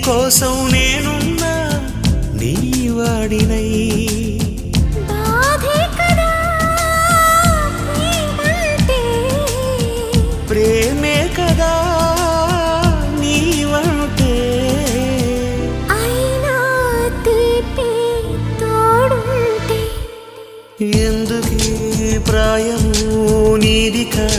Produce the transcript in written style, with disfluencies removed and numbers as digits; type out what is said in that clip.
కోసం నేనున్నా నీ వాడినై ప్రేమే కదా నీవంటే అయినా తీపి తోడుంటే ఎందుకీ ప్రాయము నీది కాదా